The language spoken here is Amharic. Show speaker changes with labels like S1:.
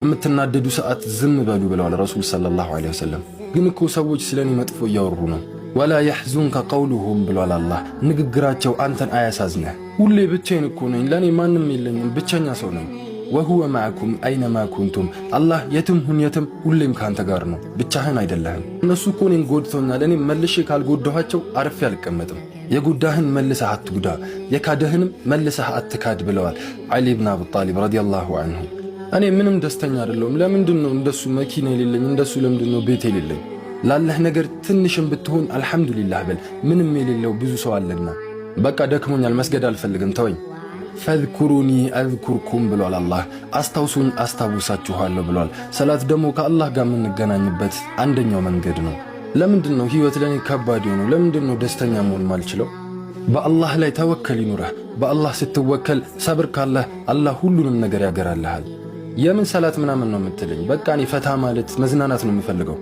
S1: የምትናደዱ ሰዓት ዝም በሉ ብለዋል ረሱል ሰለላሁ ዐለይሂ ወሰለም። ግን እኮ ሰዎች ስለኔ መጥፎ እያወሩ ነው። ወላ የሕዙንከ ቀውሉሁም ብሏል አላህ። ንግግራቸው አንተን አያሳዝነህ። ሁሌ ብቻዬን እኮ ነኝ፣ ለኔ ማንም የለኝም፣ ብቸኛ ሰው ነኝ። ወሁወ መዐኩም አይነማ ኩንቱም፣ አላህ የትም ሁን የትም ሁሌም ካንተ ጋር ነው፣ ብቻህን አይደለህም። እነሱ እኮ እኔን ጎድተውኛል፣ እኔም መልሼ ካልጎዳኋቸው አርፌ አልቀመጥም። የጎዳህን መልሰህ አትጉዳ፣ የካደህንም መልሰህ አትካድ ብለዋል ዓሊ ብን አቢ ጣሊብ ረዲየላሁ ዐንሁ። እኔ ምንም ደስተኛ አይደለሁም። ለምንድነው እንደሱ መኪና የሌለኝ? እንደሱ ለምንድነው ቤት የሌለኝ? ላለህ ነገር ትንሽም ብትሆን አልሐምዱሊላህ በል። ምንም የሌለው ብዙ ሰው አለና። በቃ ደክሞኛል፣ መስገድ አልፈልግም፣ ተወኝ። ፈዝኩሩኒ አዝኩርኩም ብሏል አላህ። አስታውሱኝ አስታውሳችኋለሁ ብሏል። ሰላት ደግሞ ከአላህ ጋር የምንገናኝበት አንደኛው መንገድ ነው። ለምንድነው ህይወት ለኔ ከባድ የሆነው? ለምንድነው ደስተኛ መሆን ማልችለው? በአላህ ላይ ተወከል ይኑረህ። በአላህ ስትወከል ሰብር ካለህ አላህ ሁሉንም ነገር ያገራልሃል። የምን ሰላት ምናምን ነው የምትለኝ? በቃ እኔ ፈታ ማለት መዝናናት ነው የምፈልገው።